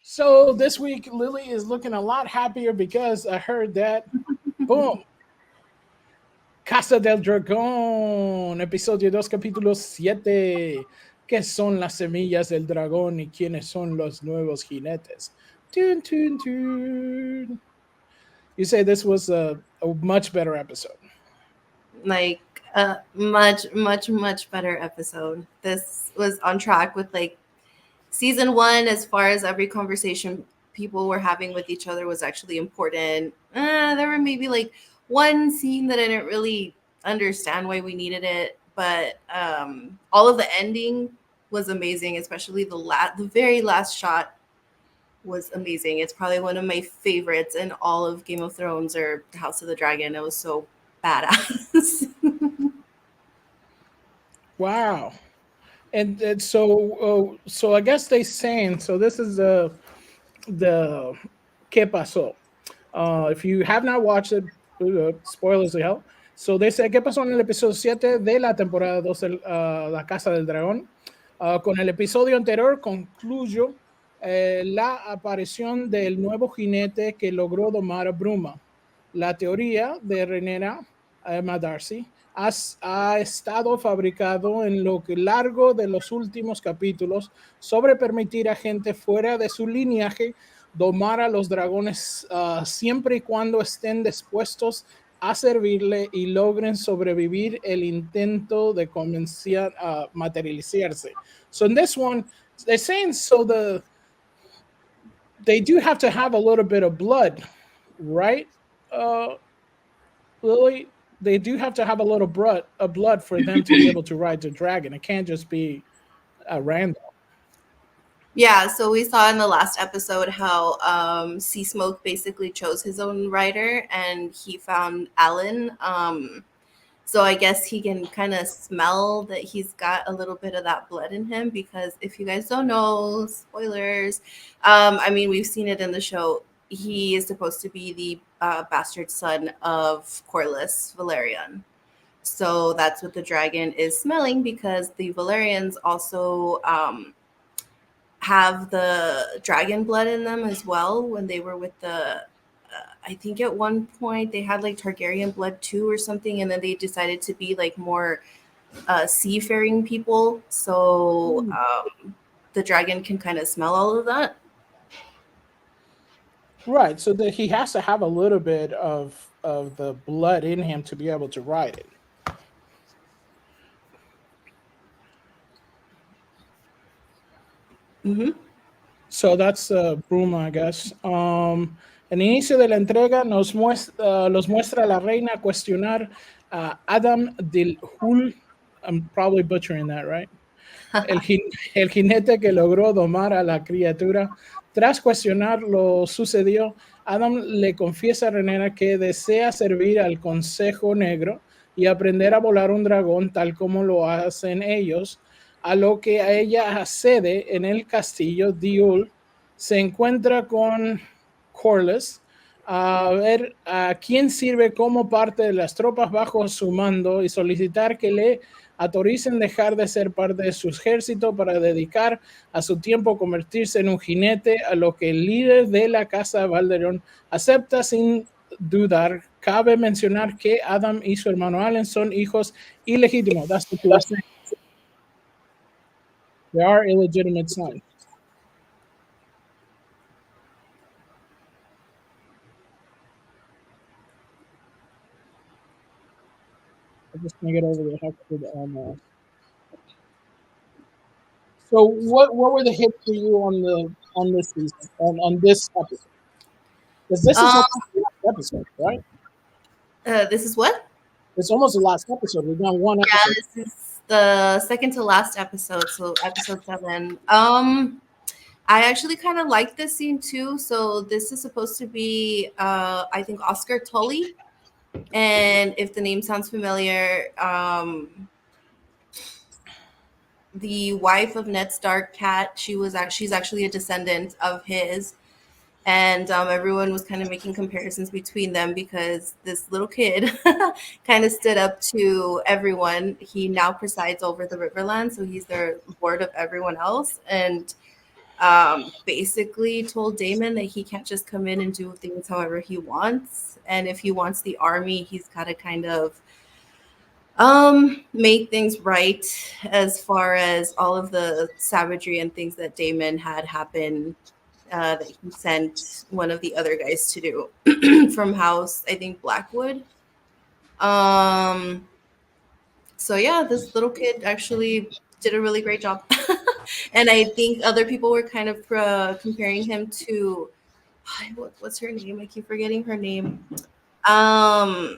So this week, Lily is looking a lot happier because I heard that, boom, Casa del Dragon, episodio 2, capítulo 7. ¿Qué son las semillas del dragón y quiénes son los nuevos jinetes? Tun, tun, tun. You say this was a much better episode. Like a much better episode. This was on track with like season 1 as far as every conversation people were having with each other was actually important. There were maybe like one scene that I didn't really understand why we needed it, but all of the ending was amazing, especially the very last shot was amazing. It's probably one of my favorites in all of Game of Thrones or House of the Dragon. It was so badass. Wow. And so I guess they saying, so this is the ¿Qué pasó? If you have not watched it, spoilers de hell. So they say, ¿qué pasó en el episodio 7 de la temporada 2 de La Casa del Dragón? Con el episodio anterior concluyo la aparición del nuevo jinete que logró domar a Bruma. La teoría de Renera Emma Darcy ha estado fabricado en lo largo de los últimos capítulos sobre permitir a gente fuera de su linaje domar a los dragones siempre y cuando estén dispuestos a servirle y logren sobrevivir el intento de comenzar a materializarse. So in this one, they're saying they do have to have a little bit of blood, right? Lily, they do have to have a little blood for them to be able to ride the dragon. It can't just be random. Yeah, so we saw in the last episode how Sea Smoke basically chose his own rider and he found Alan. So I guess he can kind of smell that he's got a little bit of that blood in him because if you guys don't know, spoilers, I mean, we've seen it in the show. He is supposed to be the bastard son of Corlys Valerian. So that's what the dragon is smelling because the Valerians also have the dragon blood in them as well when they were with the I think at one point they had like Targaryen blood too or something, and then they decided to be like more seafaring people. So the dragon can kind of smell all of that. Right. So that he has to have a little bit of the blood in him to be able to ride it. Mm-hmm. So that's Bruma, I guess. El inicio de la entrega los muestra la reina cuestionar a Adam del Hul. I'm probably butchering that, right? El jinete que logró domar a la criatura. Tras cuestionar lo sucedió, Adam le confiesa a Renera que desea servir al Consejo Negro y aprender a volar un dragón tal como lo hacen ellos, a lo que a ella accede en el castillo Diul. Se encuentra con Corlys a ver a quién sirve como parte de las tropas bajo su mando y solicitar que le autoricen dejar de ser parte de su ejército para dedicar a su tiempo a convertirse en un jinete, a lo que el líder de la casa Valderón acepta sin dudar. Cabe mencionar que Adam y su hermano Allen son hijos ilegítimos. That's what you were saying. They are illegitimate sons. I'm just gonna get over the heck with So what were the hits for you on this season on this episode? Because this is almost the last episode, right? This is what? It's almost the last episode. We've done one episode. Yeah, this is the second to last episode, so episode 7. I actually kind of like this scene too. So this is supposed to be, I think, Oscar Tully. And if the name sounds familiar, the wife of Ned Stark, Cat, she's actually a descendant of his. And everyone was kind of making comparisons between them because this little kid kind of stood up to everyone. He now presides over the Riverland, so he's the lord of everyone else. And basically told Daemon that he can't just come in and do things however he wants. And if he wants the army, he's got to kind of make things right as far as all of the savagery and things that Daemon had happen that he sent one of the other guys to do from House, I think Blackwood. So yeah, this little kid actually did a really great job. And I think other people were kind of comparing him to what's her name? I keep forgetting her name. I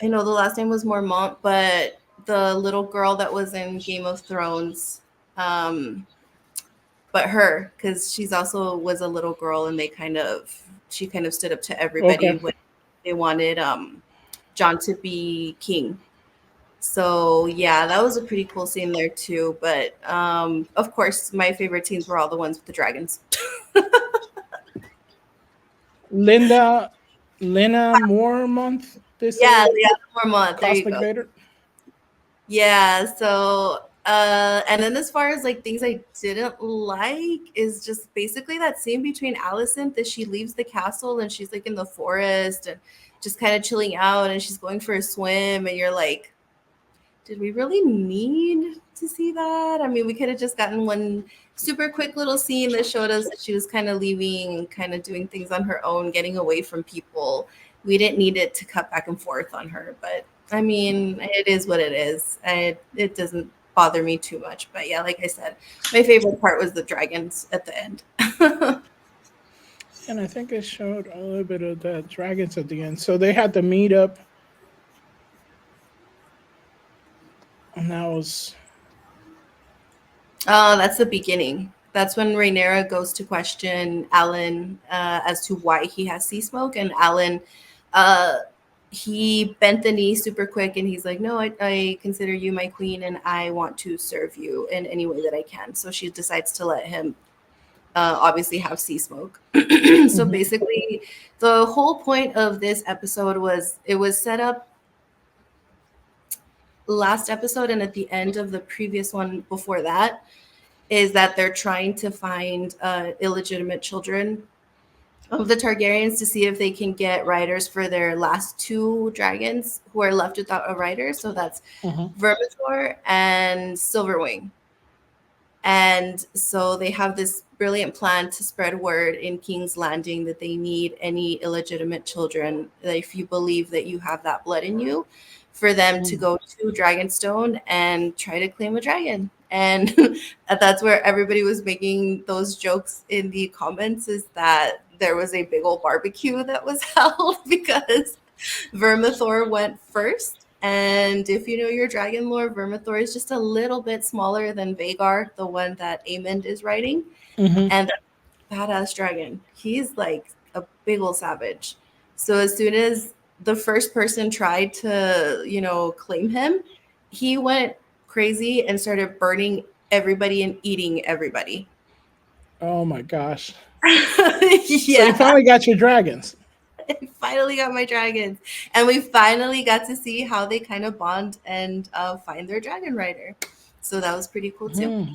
know the last name was Mormont, but the little girl that was in Game of Thrones, but her, because she's also was a little girl, and she kind of stood up to everybody Okay. when they wanted John to be king. So yeah, that was a pretty cool scene there too. But of course, my favorite scenes were all the ones with the dragons. Lena Mormont, they say, Yeah, Mormont. There you Cosmic go. Vader. Yeah, so and then as far as like things I didn't like is just basically that scene between Alicent that she leaves the castle and she's like in the forest and just kind of chilling out and she's going for a swim and you're like, did we really need to see that? I mean, we could have just gotten one super quick little scene that showed us that she was kind of leaving, kind of doing things on her own, getting away from people. We didn't need it to cut back and forth on her, but I mean, it is what it is. It doesn't bother me too much. But yeah, like I said, my favorite part was the dragons at the end. And I think it showed a little bit of the dragons at the end. So they had to meet up. And that was... That's the beginning. That's when Rhaenyra goes to question Alan as to why he has sea smoke. And Alan, he bent the knee super quick and he's like, no, I consider you my queen and I want to serve you in any way that I can. So she decides to let him obviously have sea smoke. So basically, the whole point of this episode was it was set up last episode and at the end of the previous one before that is that they're trying to find illegitimate children of the Targaryens to see if they can get riders for their last two dragons who are left without a rider. So that's Vermithor and Silverwing. And so they have this brilliant plan to spread word in King's Landing that they need any illegitimate children, that if you believe that you have that blood in you, for them to go to Dragonstone and try to claim a dragon. And that's where everybody was making those jokes in the comments, is that there was a big old barbecue that was held because Vermithor went first. And if you know your dragon lore, Vermithor is just a little bit smaller than Vhagar, the one that Aemond is riding. And badass dragon. He's like a big old savage. So as soon as the first person tried to, claim him, he went crazy and started burning everybody and eating everybody. Oh my gosh. Yeah. So you finally got your dragons. I finally got my dragons. And we finally got to see how they kind of bond and find their dragon rider. So that was pretty cool too.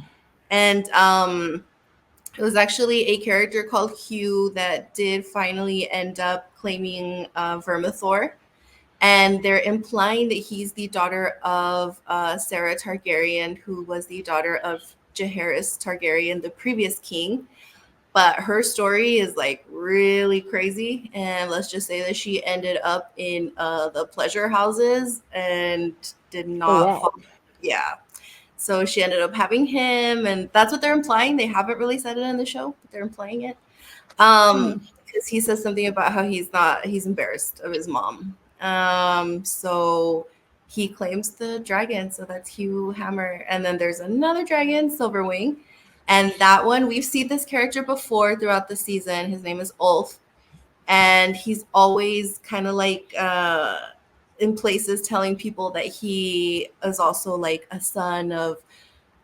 And it was actually a character called Hugh that did finally end up claiming Vermithor. And they're implying that he's the daughter of Sarah Targaryen, who was the daughter of Jaehaerys Targaryen, the previous king. But her story is like really crazy. And let's just say that she ended up in the pleasure houses and did not follow. Yeah. So she ended up having him, and that's what they're implying. They haven't really said it in the show, but they're implying it. Because he says something about how he's embarrassed of his mom. So he claims the dragon. So that's Hugh Hammer. And then there's another dragon, Silverwing. And that one, we've seen this character before throughout the season. His name is Ulf. And he's always kind of like in places telling people that he is also like a son of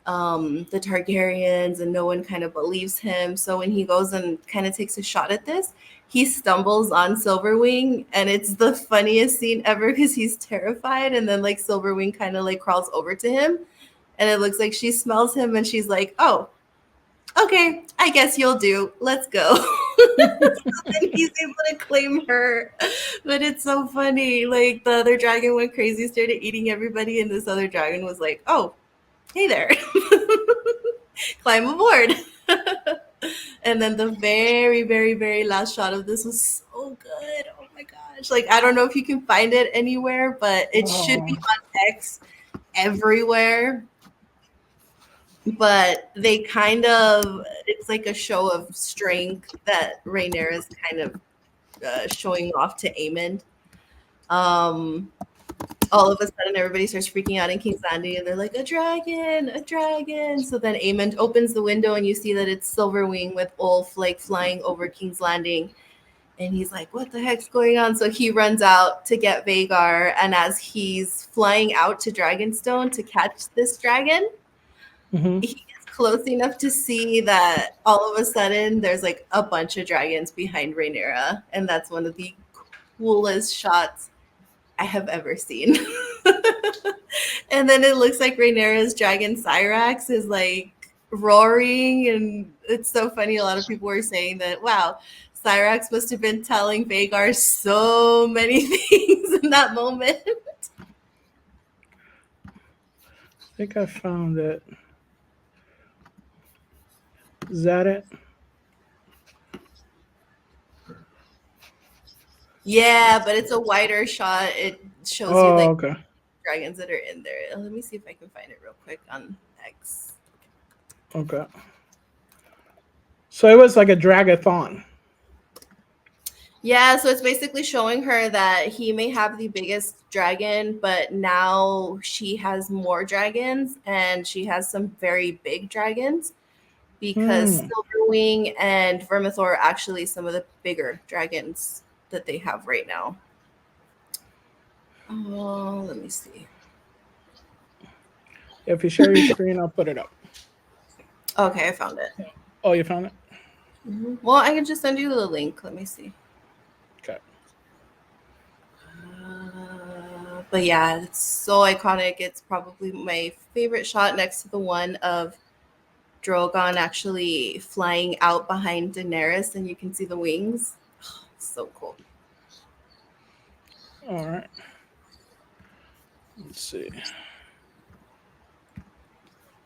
the Targaryens, and no one kind of believes him. So when he goes and kind of takes a shot at this, he stumbles on Silverwing, and it's the funniest scene ever because he's terrified. And then like Silverwing kind of like crawls over to him, and it looks like she smells him, and she's like, "Oh, okay, I guess you'll do. Let's go. So then he's able to claim her. But it's so funny. Like, the other dragon went crazy, started eating everybody, and this other dragon was like, oh, hey there. Climb aboard. And then the very, very, very last shot of this was so good. Oh my gosh. Like, I don't know if you can find it anywhere, but it should be on X everywhere. But they kind of, it's like a show of strength that Rhaenyra is kind of showing off to Aemond. All of a sudden, everybody starts freaking out in King's Landing, and they're like, a dragon, a dragon. So then Aemond opens the window, and you see that it's Silverwing with Ulf like flying over King's Landing. And he's like, what the heck's going on? So he runs out to get Vhagar, and as he's flying out to Dragonstone to catch this dragon, he gets close enough to see that all of a sudden there's like a bunch of dragons behind Rhaenyra, and that's one of the coolest shots I have ever seen. And then it looks like Rhaenyra's dragon Syrax is like roaring, and it's so funny. A lot of people were saying that, wow, Syrax must have been telling Vhagar so many things in that moment. I think I found it. Is that it? Yeah, but it's a wider shot. It shows you like dragons that are in there. Let me see if I can find it real quick on X. Okay. So it was like a dragathon. Yeah, so it's basically showing her that he may have the biggest dragon, but now she has more dragons, and she has some very big dragons, because Silverwing and Vermithor are actually some of the bigger dragons that they have right now. Oh, let me see. If you share your screen, I'll put it up. Okay, I found it. Oh, you found it? Mm-hmm. Well, I can just send you the link. Let me see. Okay. But yeah, it's so iconic. It's probably my favorite shot, next to the one of Drogon actually flying out behind Daenerys, and you can see the wings. Oh, so cool. All right. Let's see.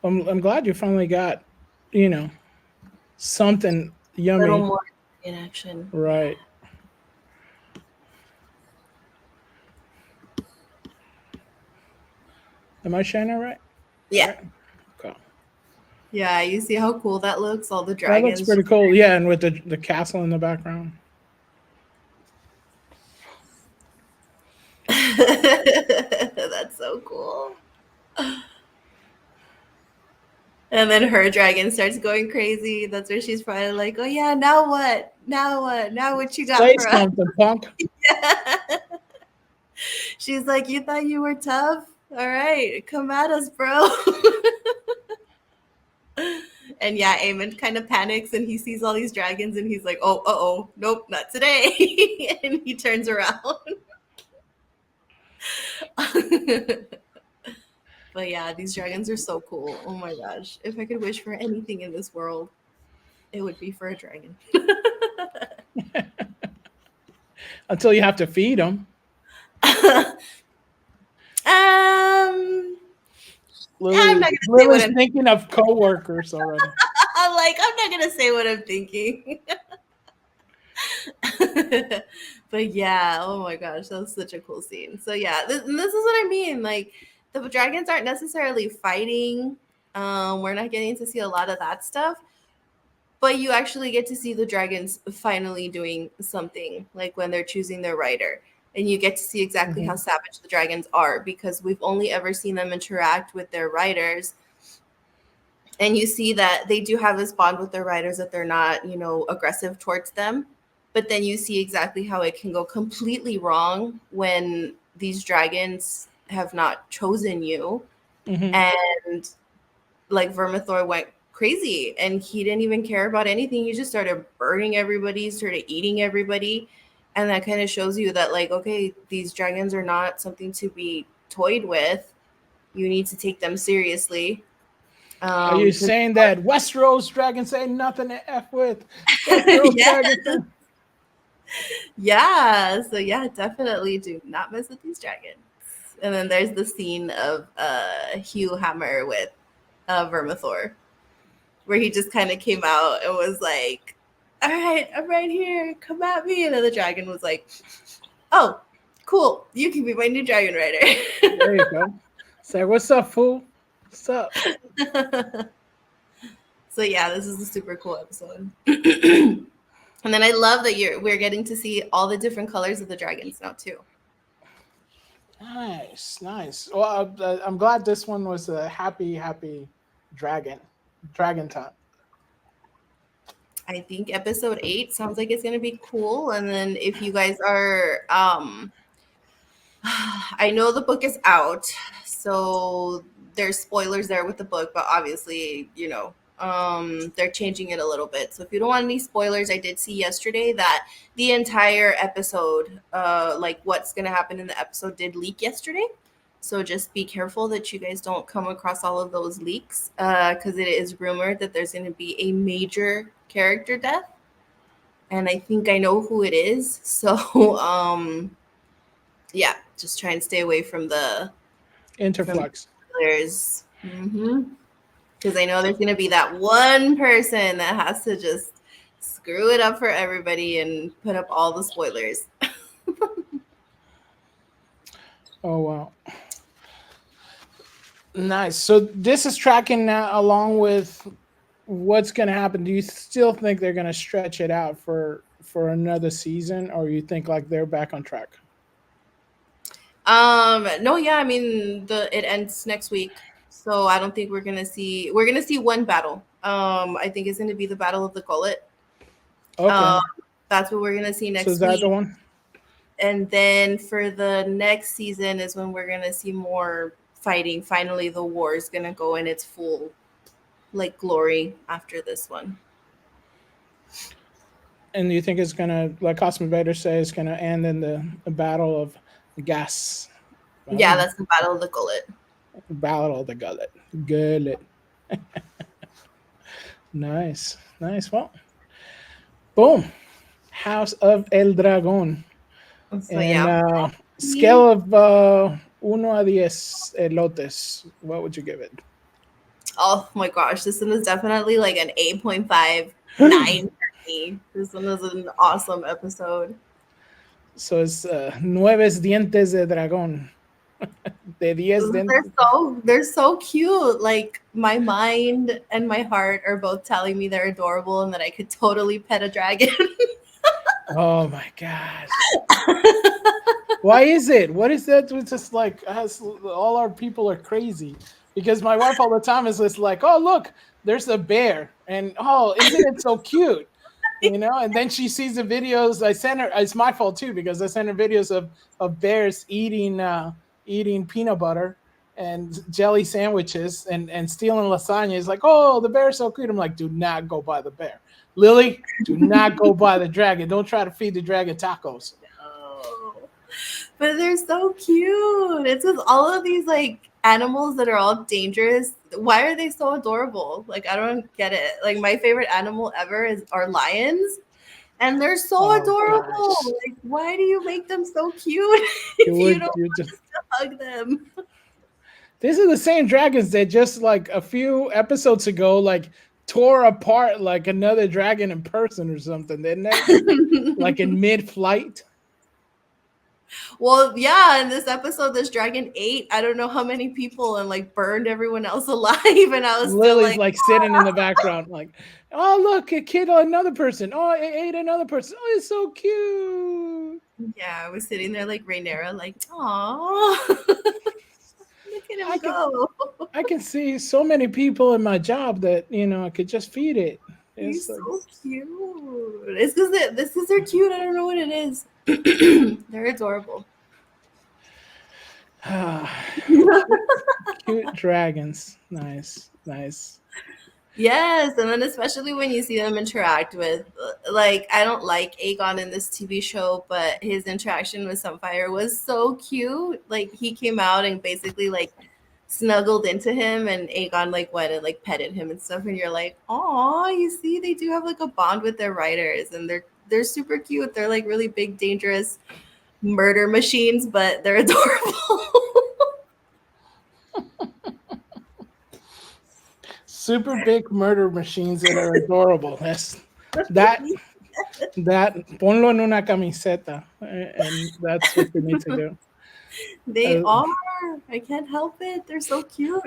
I'm glad you finally got, something yummy. A little more in action. Right. Am I sharing it right? Yeah. Right. Okay. Yeah, you see how cool that looks? All the dragons. That looks pretty cool. Yeah, and with the castle in the background. That's so cool. And then her dragon starts going crazy. That's where she's probably like, oh yeah, now what? Now what? Now what you got Say for something, us? punk. Yeah. She's like, you thought you were tough? All right, come at us, bro. And yeah, Aemond kind of panics, and he sees all these dragons, and he's like, oh, nope, not today. And he turns around. But yeah, these dragons are so cool. Oh my gosh. If I could wish for anything in this world, it would be for a dragon. Until you have to feed them. I'm not gonna say what I'm thinking of coworkers already. I'm not gonna say what I'm thinking. But yeah, oh my gosh, that was such a cool scene. So yeah, this is what I mean. Like, the dragons aren't necessarily fighting. We're not getting to see a lot of that stuff, but you actually get to see the dragons finally doing something, like when they're choosing their rider. And you get to see exactly how savage the dragons are, because we've only ever seen them interact with their riders. And you see that they do have this bond with their riders, that they're not, aggressive towards them. But then you see exactly how it can go completely wrong when these dragons have not chosen you. And like Vermithor went crazy, and he didn't even care about anything. He just started burning everybody, started eating everybody. And that kind of shows you that, like, okay, these dragons are not something to be toyed with. You need to take them seriously. Are you saying that Westeros dragons ain't nothing to F with? Westeros dragons. Yeah, so yeah, definitely do not mess with these dragons. And then there's the scene of Hugh Hammer with Vermithor, where he just kind of came out and was like, all right, I'm right here, come at me. And then the dragon was like, oh, cool, you can be my new dragon rider. There you go. Say, what's up, fool? What's up? So yeah, this is a super cool episode. And then I love that we're getting to see all the different colors of the dragons now too. Nice. Well, I'm glad this one was a happy dragon time. I think episode 8 sounds like it's gonna be cool. And then if you guys are, I know the book is out, so there's spoilers there with the book, but obviously, they're changing it a little bit. So if you don't want any spoilers, I did see yesterday that the entire episode, like what's going to happen in the episode, did leak yesterday. So just be careful that you guys don't come across all of those leaks, because it is rumored that there's going to be a major character death. And I think I know who it is. So, yeah, just try and stay away from the Interflux. Because I know there's going to be that one person that has to just screw it up for everybody and put up all the spoilers. Oh, wow. Nice. So this is tracking now along with what's going to happen. Do you still think they're going to stretch it out for another season, or you think like they're back on track? No, yeah, I mean it ends next week. So I don't think we're gonna see one battle. I think it's gonna be the Battle of the Gullet. Okay. That's what we're gonna see next week. So is that week. The one? And then for the next season is when we're gonna see more fighting. Finally, the war is gonna go in its full glory after this one. And you think it's gonna, like Cosmo Vader says, gonna end in the Battle of the Gas? Yeah, that's the Battle of the Gullet. Battle of the Gullet. Gullet. Nice. Well, boom. House of El Dragón. So, and scale of 1 to 10 elotes, what would you give it? Oh my gosh, this one is definitely like an 8.5, 9 for me. This one is an awesome episode. So it's 9 dientes de dragón. De 10 dientes. They're so cute. Like my mind and my heart are both telling me they're adorable and that I could totally pet a dragon. Oh my gosh. Why is it? What is that? It's just like all our people are crazy. Because my wife all the time is just like, oh, look, there's a bear. And, oh, isn't it so cute? And then she sees the videos. I sent her, it's my fault too, because I sent her videos of bears eating peanut butter and jelly sandwiches and stealing lasagna. It's like, oh, the bear's so cute. I'm like, do not go by the bear. Lily, do not go by the dragon. Don't try to feed the dragon tacos. No. But they're so cute. It's with all of these animals that are all dangerous. Why are they so adorable? I don't get it. My favorite animal ever are lions, and they're so adorable. Gosh. Why do you make them so cute if you don't want to hug them? These are the same dragons that just a few episodes ago tore apart another dragon in person or something, didn't they? In mid-flight. Well, yeah, in this episode, this dragon ate I don't know how many people and burned everyone else alive, and I was Lily's still sitting in the background oh, look, it killed another person. Oh, it ate another person. Oh, it's so cute. Yeah, I was sitting there Rhaenyra, aw. Look at him go. I can see so many people in my job that I could just feed it. He's so cute. It's because they're cute. I don't know what it is. They're adorable. Cute dragons. Nice. Yes, and then especially when you see them interact with, I don't like Aegon in this TV show, but his interaction with Sunfire was so cute. He came out and basically snuggled into him, and Aegon like went and like petted him and stuff, and you're like, oh, you see, they do have like a bond with their writers, and they're super cute. They're like really big, dangerous murder machines, but they're adorable. Super big murder machines that are adorable. That ponlo en una camiseta, and that's what you need to do. They are. I can't help it. They're so cute.